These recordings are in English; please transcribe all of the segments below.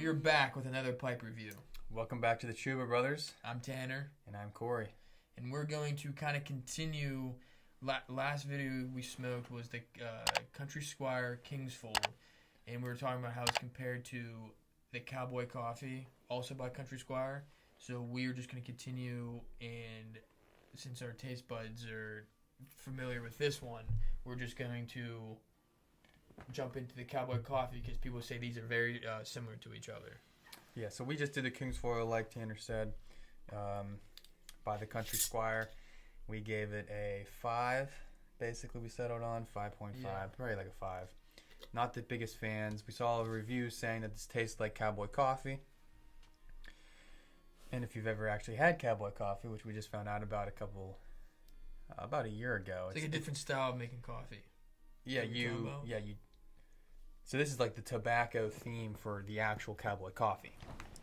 We are back with another pipe review. Welcome back to the Chuba Brothers. I'm Tanner. And I'm Corey. And we're going to kind of continue. Last video we smoked was the Country Squire Kingsfold. And we were talking about how it's compared to the Cowboy Coffee, also by Country Squire. So we are just going to continue, and since our taste buds are familiar with this one, we're just going to jump into the Cowboy Coffee because people say these are very similar to each other. Yeah, so we just did the Kingsfoil, like Tanner said, by the Country Squire. We gave it a 5. Basically, we settled on 5.5, probably like a 5. Not the biggest fans. We saw a review saying that this tastes like Cowboy Coffee. And if you've ever actually had Cowboy Coffee, which we just found out about about a year ago. It's like a different style of making coffee. Yeah, you. So this is like the tobacco theme for the actual Cowboy Coffee.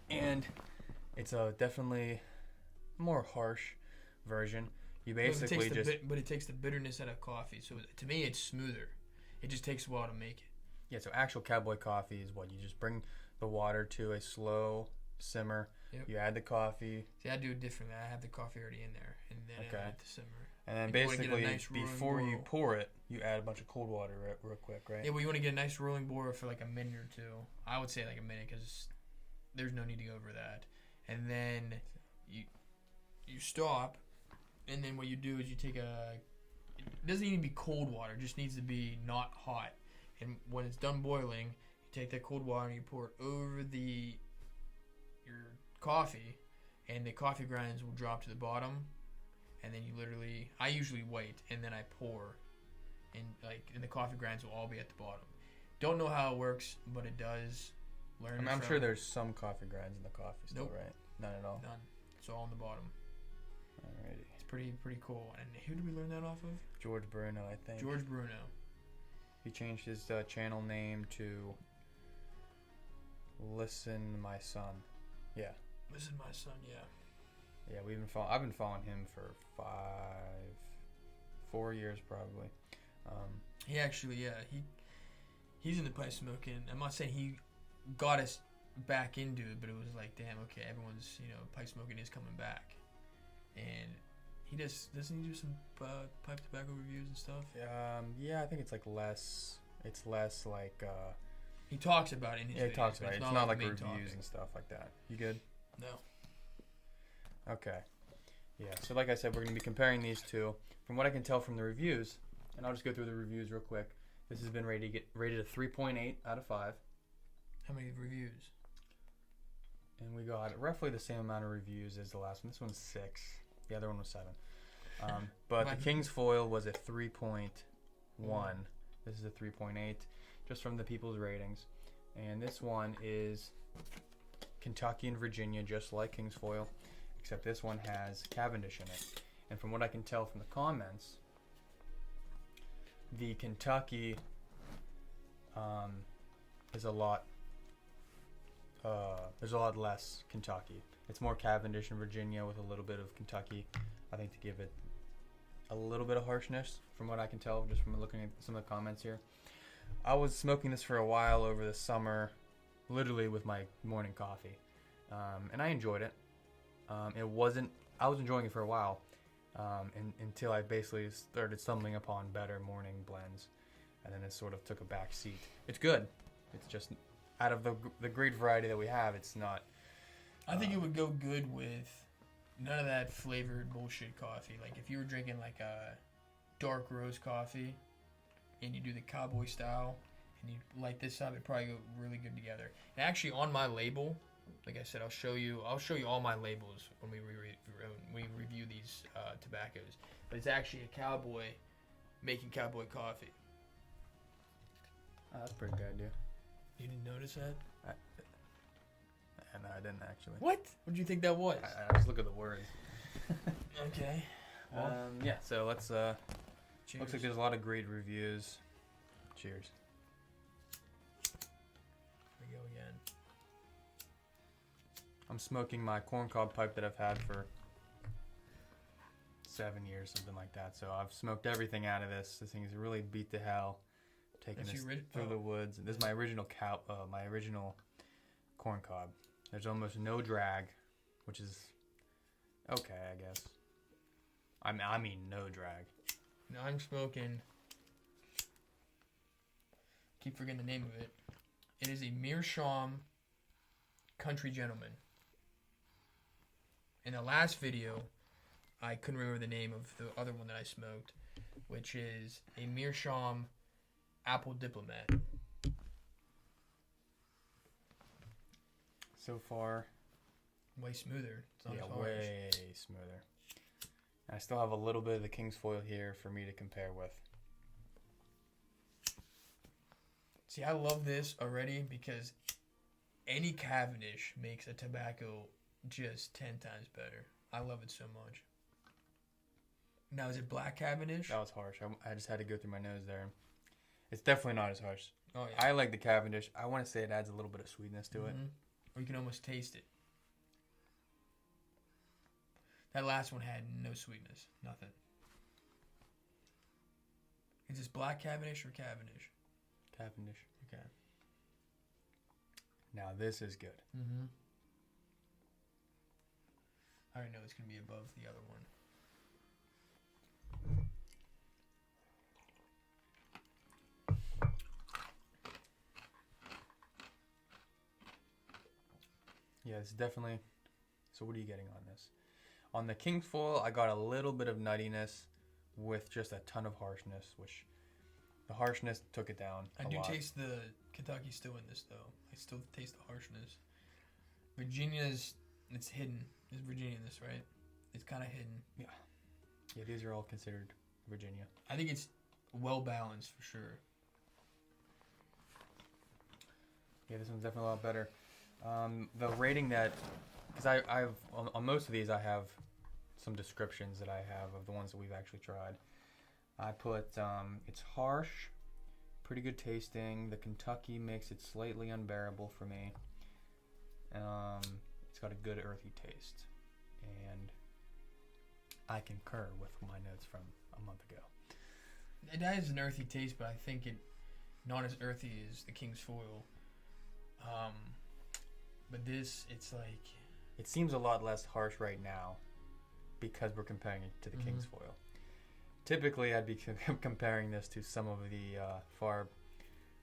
And it's a definitely more harsh version. You basically but it takes the bitterness out of coffee. So to me, it's smoother. It just takes a while to make it. Yeah, so actual Cowboy Coffee is what? You just bring the water to a slow simmer. Yep. You add the coffee. See, I do it differently. I have the coffee already in there, and then I add the simmer. And then basically, before you pour it, you add a bunch of cold water real quick, right? Yeah, well, you want to get a nice rolling boil for like a minute or two. I would say like a minute because there's no need to go over that. And then you stop, and then what you do is you take it doesn't need to be cold water. It just needs to be not hot. And when it's done boiling, you take that cold water and you pour it over your coffee, and the coffee grinds will drop to the bottom. And then I usually wait, and then I pour, and the coffee grinds will all be at the bottom. Don't know how it works, but it does. I'm sure there's some coffee grinds in the coffee still, nope. Right? None at all. None. It's all on the bottom. Alrighty. It's pretty cool. And who did we learn that off of? George Bruno, I think. George Bruno. He changed his channel name to Listen My Son. Yeah. Listen My Son, yeah. Yeah, I've been following him for 4 years probably. He actually, he's into pipe smoking. I'm not saying he got us back into it, but it was like, damn, okay, everyone's, pipe smoking is coming back. And he doesn't he do some pipe tobacco reviews and stuff? Yeah, I think it's like less. It's less like. He talks about it in his videos. He talks about it. It's not like reviews topic. And stuff like that. You good? No. Okay. Yeah, so like I said, we're going to be comparing these two. From what I can tell from the reviews, and I'll just go through the reviews real quick. This has been rated a 3.8 out of 5. How many reviews? And we got roughly the same amount of reviews as the last one. This one's 6. The other one was 7. But the Kingsfoil was a 3.1. This is a 3.8, just from the people's ratings. And this one is Kentucky and Virginia, just like Kingsfoil, except this one has Cavendish in it. And from what I can tell from the comments, the Kentucky is a lot. There's a lot less Kentucky. It's more Cavendish and Virginia with a little bit of Kentucky. I think to give it a little bit of harshness, from what I can tell, just from looking at some of the comments here. I was smoking this for a while over the summer, literally with my morning coffee, and I enjoyed it. I was enjoying it for a while, until I basically started stumbling upon better morning blends, and then it sort of took a back seat. It's good. It's just out of the great variety that we have, it's not. I think it would go good with none of that flavored bullshit coffee. Like if you were drinking like a dark roast coffee and you do the cowboy style and you light this up, it'd probably go really good together. And actually on my label, like I said, I'll show you all my labels when we review these tobaccos. But it's actually a cowboy making cowboy coffee. Oh, that's pretty good, dude. You didn't notice that? No, I didn't actually. What? What did you think that was? I just look at the words. Okay. Well, yeah, so let's. Cheers. Looks like there's a lot of great reviews. Cheers. Here we go again. I'm smoking my corncob pipe that I've had for 7 years, something like that. So I've smoked everything out of this. This thing is really beat to hell. Taking this through the woods. This is my original corn cob. There's almost no drag, which is okay, I guess. I mean no drag. Now I'm smoking. Keep forgetting the name of it. It is a Meerschaum Country Gentleman. In the last video, I couldn't remember the name of the other one that I smoked, which is a Meerschaum Apple Diplomat. So far, Way smoother. It's not yeah, as harsh. way smoother. And I still have a little bit of the King's Foil here for me to compare with. See, I love this already because any Cavendish makes a tobacco just 10 times better. I love it so much. Now, is it black Cavendish? That was harsh. I just had to go through my nose there. It's definitely not as harsh. Oh, yeah. I like the Cavendish. I want to say it adds a little bit of sweetness to it. Or you can almost taste it. That last one had no sweetness. Nothing. Is this black Cavendish or Cavendish? Cavendish. Okay. Now this is good. I already know it's going to be above the other one. Yeah, it's definitely... So what are you getting on this? On the King's Foil, I got a little bit of nuttiness with just a ton of harshness, which the harshness took it down I a do lot. taste the Kentucky still in this, though. I still taste the harshness. Virginia's, it's hidden. Is Virginia in this, right? It's kind of hidden. Yeah, these are all considered Virginia. I think it's well balanced for sure. Yeah, this one's definitely a lot better. The rating that... Because I've on most of these, I have some descriptions that I have of the ones that we've actually tried. I put, it's harsh, pretty good tasting. The Kentucky makes it slightly unbearable for me. It's got a good earthy taste. And I concur with my notes from a month ago. It has an earthy taste, but I think it not as earthy as the King's Foil. But this, it's like... It seems a lot less harsh right now because we're comparing it to the King's Foil. Typically, I'd be comparing this to some of the far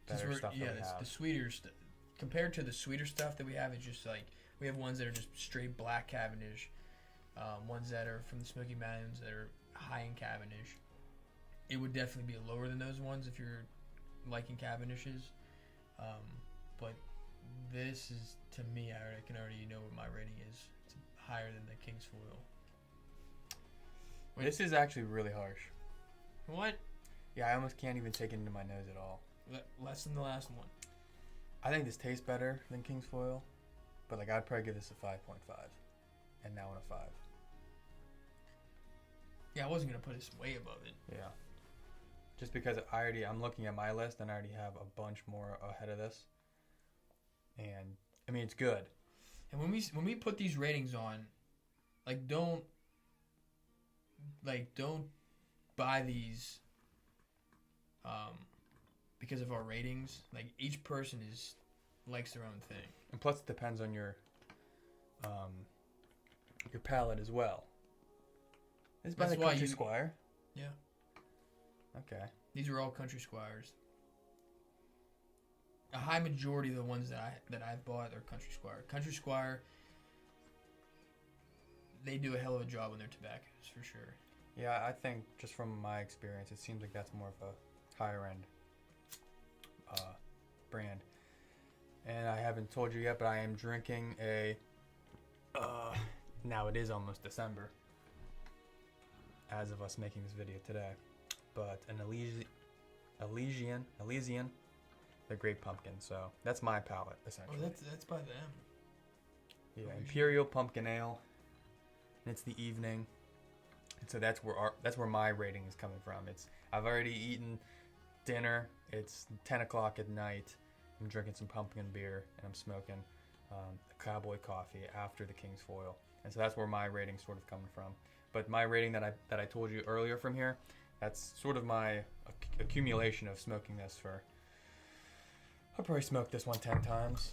better stuff that we have. The sweeter stuff. Compared to the sweeter stuff that we have, it's just like... We have ones that are just straight black Cavendish. Ones that are from the Smoky Mountains that are high in Cavendish. It would definitely be lower than those ones if you're liking Cavendishes. But this is, to me, I can already know what my rating is. It's higher than the King's Foil. Wait. This is actually really harsh. What? Yeah, I almost can't even take it into my nose at all. Less than the last one. I think this tastes better than King's Foil, but like I'd probably give this a 5.5, and that one a 5. Yeah, I wasn't gonna put this way above it. Yeah. Just because I'm looking at my list and I already have a bunch more ahead of this. And I mean, it's good. And when we put these ratings on, don't buy these because of our ratings. Like, each person likes their own thing. And plus, it depends on your palate as well. This is by the Country Squire. Yeah. Okay. These are all Country Squires. A high majority of the ones that I've bought are Country Squire. Country Squire, they do a hell of a job on their tobaccos, for sure. Yeah, I think just from my experience, it seems like that's more of a higher end brand. And I haven't told you yet, but I am drinking now it is almost December as of us making this video today, but an Elysian, the Great Pumpkin. So that's my palate, essentially. Oh, that's by them. Yeah, Imperial Pumpkin Ale. And it's the evening, and so that's where my rating is coming from. I've already eaten dinner. It's 10 o'clock at night. I'm drinking some pumpkin beer, and I'm smoking a Cowboy Coffee after the King's Foil, and so that's where my rating's sort of coming from. But my rating that I told you earlier from here, that's sort of my accumulation of smoking this for. I'll probably smoke this one 10 times.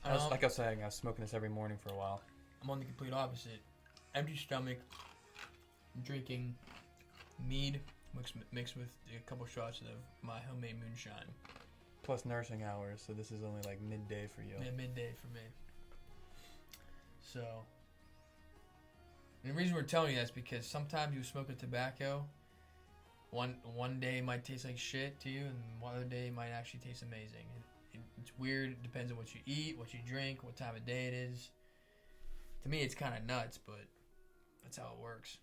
Like I was saying, I was smoking this every morning for a while. I'm on the complete opposite. Empty stomach, drinking Mead mixed with a couple shots of my homemade moonshine. Plus nursing hours, so this is only like midday for you. Yeah, midday for me. So, and the reason we're telling you that is because sometimes you smoke a tobacco, one day it might taste like shit to you, and one other day it might actually taste amazing. It's weird. It depends on what you eat, what you drink, what time of day it is. To me, it's kind of nuts, but that's how it works.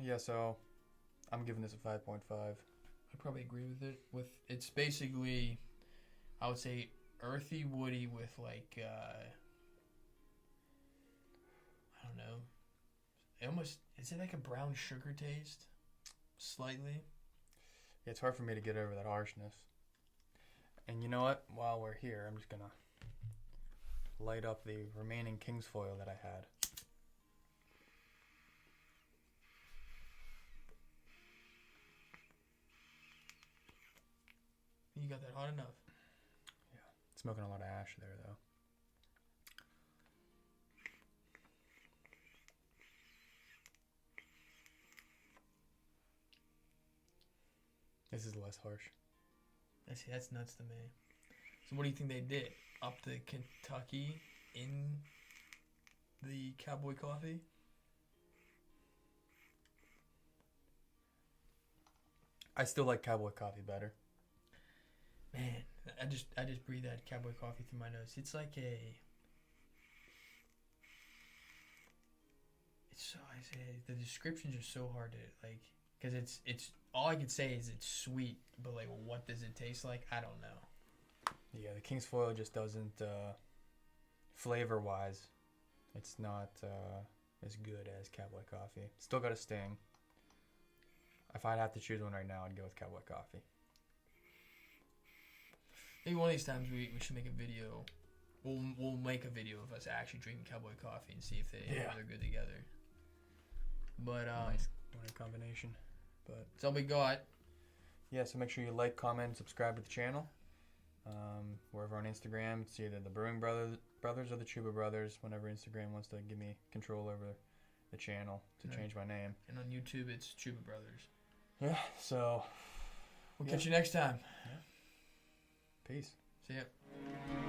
Yeah, so I'm giving this a 5.5. I probably agree with it. It's basically, I would say, earthy, woody with like, I don't know. Is it like a brown sugar taste? Slightly. Yeah, it's hard for me to get over that harshness. And you know what? While we're here, I'm just gonna light up the remaining King's Foil that I had. You got that hot enough? Yeah. Smoking a lot of ash there, though. This is less harsh. That's nuts to me. So what do you think they did? Up to Kentucky in the Cowboy Coffee? I still like Cowboy Coffee better. Man, I just breathe that Cowboy Coffee through my nose. It's like the descriptions are so hard to like, because it's all I can say is it's sweet, but like what does it taste like? I don't know. Yeah, the King's Foil just doesn't, flavor wise, it's not as good as Cowboy Coffee. Still got a sting. If I'd have to choose one right now, I'd go with Cowboy Coffee. Maybe one of these times we should make a video. We'll make a video of us actually drinking Cowboy Coffee and see if they're good together. But nice winning combination. But that's all we got. Yeah, so make sure you like, comment, and subscribe to the channel. We're over on Instagram. It's either the Brewing Brothers or the Chuba Brothers. Whenever Instagram wants to give me control over the channel to change my name. And on YouTube, it's Chuba Brothers. Yeah, so we'll catch you next time. Yeah. Peace. See ya.